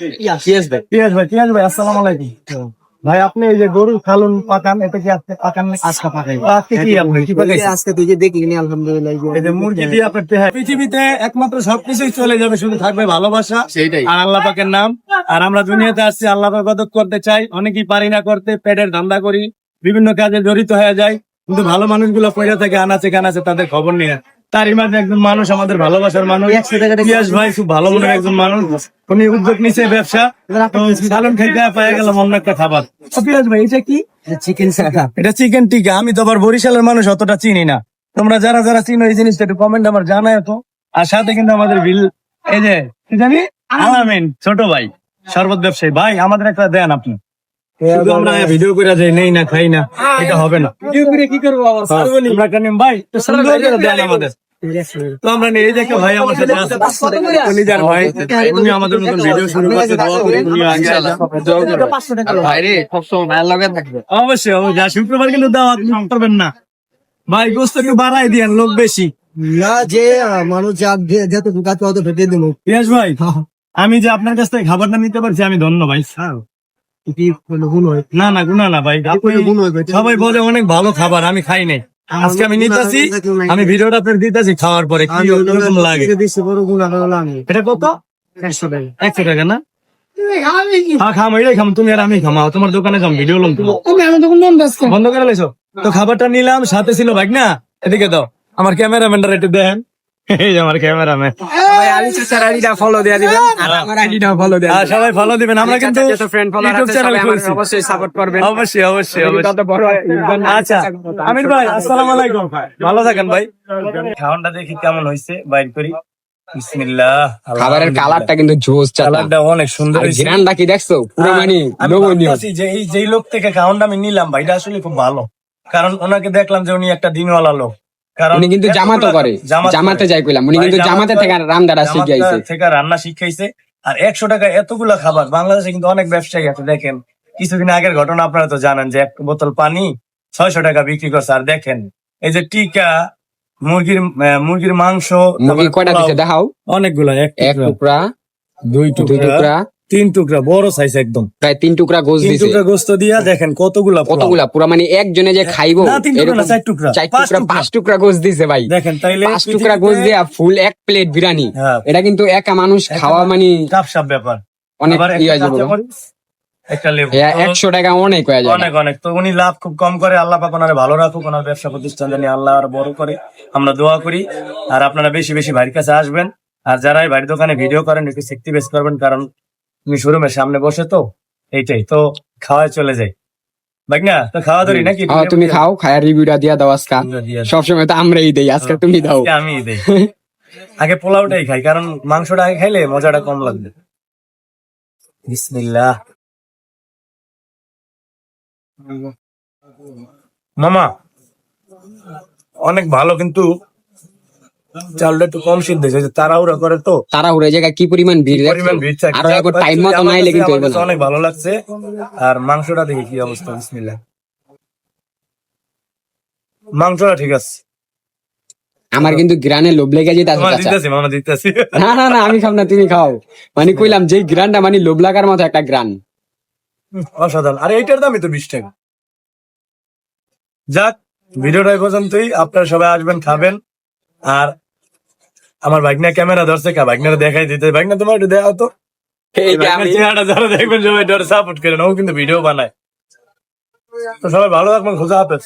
পিয়াস ভাই আসসালামু আলাইকুম। ভাই আপনি এই যে গরুর খালুন পাকান, এটা কি আজকে পাকান? আজকে পাকাই। আজকে কি আপনি কি পাকাইছেন? আজকে তুই যে দেখিনি আলহামদুলিল্লাহ। এই যে মুরগি দিয়ে আপনার পৃথিবীতে একমাত্র সবকিছুই চলে যাবে, শুধু থাকবে ভালোবাসা আর আল্লাহ পাকের নাম। আর আমরা দুনিয়াতে আসছি আল্লাহ পাক ইবাদত করতে চাই, অনেকেই পারি না করতে, পেটের ধান্দা করি, বিভিন্ন কাজে জড়িত হয়ে যায়, কিন্তু ভালো মানুষগুলো পয়সা থেকে আনাচে কানাচে তাদের খবর নিয়ে। তারই মাঝে একজন মানুষ, আমাদের ভালোবাসার মানুষ পিয়াস ভাই, খুব ভালো মনের একজন মানুষ। উনি উদ্যোগ নিচ্ছে ব্যবসা, সালন খাইতে পাওয়া গেল অন্য একটা খাবার। পিয়াস ভাই এটা কি? এটা চিকেন টিকা। আমি তো আবার বরিশালের মানুষ, অতটা চিনি না। তোমরা যারা যারা চিনো এই জিনিসটা একটু কমেন্ট আমার জানায় তো। আর সাথে কিন্তু আমাদের বিল, এই যে কি জানি, আলামিন ছোট ভাই, শরবত ব্যবসায়ী ভাই, আমাদের একটা দেন আপনি। শুধু আমরা ভিডিও করে যাই, নেই না, খাই না, এটা হবে না। ভিডিও করে কি করবো আমরা একটা নিম ভাই, তো সুন্দর করে দেন আমাদের। তো আমরা নিয়ে, এই যে একটা ভাই আমার সাথে আছে, উনি যার ভাই, উনি আমাদের মতন ভিডিও শুরু করতে দোয়া করি, উনি আগে অবশ্যই অবশ্যই। শুক্রবার কিন্তু দাওয়াত মিস করবেন না ভাই, গোস্ত একটু বাড়াই দিয়েন, লোক বেশি না, যে মানুষ যত ঢুকাতে অত ঢুকিয়ে দেবো। পিয়াস ভাই, আমি যে আপনার কাছ থেকে খাবারটা নিতে পারছি, আমি ধন্য ভাই। না না, গুনা না ভাই, সবাই বলে অনেক ভালো খাবার, আমি খাই নাই, আজকে আমি নিতেছি, আমি ভিডিওটা আপনার দিতেছি খাওয়ার পরে কি রকম লাগে। এটা কত? 100 টাকা না? হ্যাঁ খাম, এটাই খাম, তুমি আর আমি খামাও, তোমার দোকানে খাম, ভিডিও লম বন্ধ করে লাইছো। তো খাবারটা নিলাম, সাথে ছিল ভাই না, এদিকে দাও আমার ক্যামেরাম্যানটা একটু দেন, এই যে আমার ক্যামেরাম্যান। সবাই ফলো দিবেন, আমরা কিন্তু ইউটিউব চ্যানেল খুলছি, অবশ্যই সাপোর্ট করবেন, অবশ্যই অবশ্যই অবশ্যই। আচ্ছা আমির ভাই আসসালামু আলাইকুম, ভালো থাকেন ভাই। খাওয়ানটা দেখি কেমন হয়েছে, বাইর করি। বিসমিল্লাহ। খাবারের কালারটা কিন্তু জোস, কালারটা অনেক সুন্দর, ঘ্রাণটা কি দেখছো, পুরো মানে লোভনীয়। যে এই যেই লোক থেকে খাওয়ানটা আমি নিলাম ভাই, এটা আসলে খুব ভালো, কারণ ওনাকে দেখলাম যে উনি একটা দিনওয়ালা লোক, কারণ উনি কিন্তু জামাতে করে, জামাতে যাই কইলাম, উনি কিন্তু জামাতে থেকে রান্না শিখাইছে। আর 100 টাকা এতগুলা খাবার, বাংলাদেশে কিন্তু অনেক ব্যবসায়ী আছে, দেখেন কিছুদিন আগের ঘটনা আপনারা তো জানেন, যে 1 বোতল পানি 600 টাকা বিক্রি করছে। আর দেখেন এই যে টিকা, মুরগির মাংস, কয়টা দিছে দেখাও, অনেকগুলা, 1 টুকরা, 2 টুকরা, 3 টুকরা, বড় সাইজ একদম, প্রায় 3 টুকরা গোস্ত দিছে, 3 টুকরা গোস্ত দিয়া দেখেন কতগুলা পুরো মানে একজনে যে খাইবো, 4 টুকরা 5 টুকরা গোস্ত দিছে ভাই, দেখেন তাইলে 5 টুকরা গোস্ত দিয়া ফুল 1 প্লেট বিরিয়ানি। এটা কিন্তু একা মানুষ খাওয়া মানে সাপ ব্যাপার, অনেক একটা লেবু 100 টাকা অনেক হয়ে যায়, অনেক অনেক। তো উনি লাভ খুব কম করে, আল্লাহ পাক ওনারে ভালো রাখুক, ওনার ব্যবসা প্রতিষ্ঠান জানি আল্লাহ আর বড় করে, আমরা দোয়া করি। আর আপনারা বেশি বেশি ভাইয়ের কাছে আসবেন, আর যারা এই ভাইয়ের দোকানে ভিডিও করেন একটু সেক্টি বেস করবেন, কারণ তুমি শোরুমের সামনে বসে তো, এইটাই তো, খাওয়ায় চলে যাই ভাই না, তো খাওয়া ধরি নাকি? তুমি খাও, খায়ার রিভিউটা দিয়া দাও আজকে, সবসময় তো আমরাই দেই, আজকে তুমি দাও। আমি দেই, আগে পোলাওটাই খাই, কারণ মাংসটা আগে খাইলে মজাটা কম লাগবে। বিসমিল্লাহ। মামা অনেক ভালো, কিন্তু চালটা একটু কম সিদ্ধ হয়েছে, তাড়াহুড়া করে তো, তাড়াহুড়া জায়গায় কি পরিমাণ ভিড়, আর একবার টাইম মতো নাইলে কিন্তু অনেক ভালো লাগছে। আর মাংসটা দেখি কি অবস্থা, বিসমিল্লাহ। মাংসটা ঠিক আছে, আমার কিন্তু গ্রানে লোভ লেগে যেতে আছে, না না না আমি খাব না, তুমি খাও, মানে কইলাম যে গ্রানটা মানে লোভ লাগার মতো একটা গ্রান, অসাধারণ। আর এইটার দামই তো 20 টাকা। যাক, ভিডিওটা এই পর্যন্তই, আপনারা সবাই আসবেন, খাবেন। আর আমার ভাগনা ক্যামেরা ধরছে, ভাগনারা দেখাই দিতে, ভাগনা তোমার একটু দেখাও তো, চেহারাটা যারা দেখবেন সবাই সাপোর্ট করেন, ও কিন্তু ভিডিও বানায়। তো সবাই ভালো থাকবেন, খোদা হাফেজ।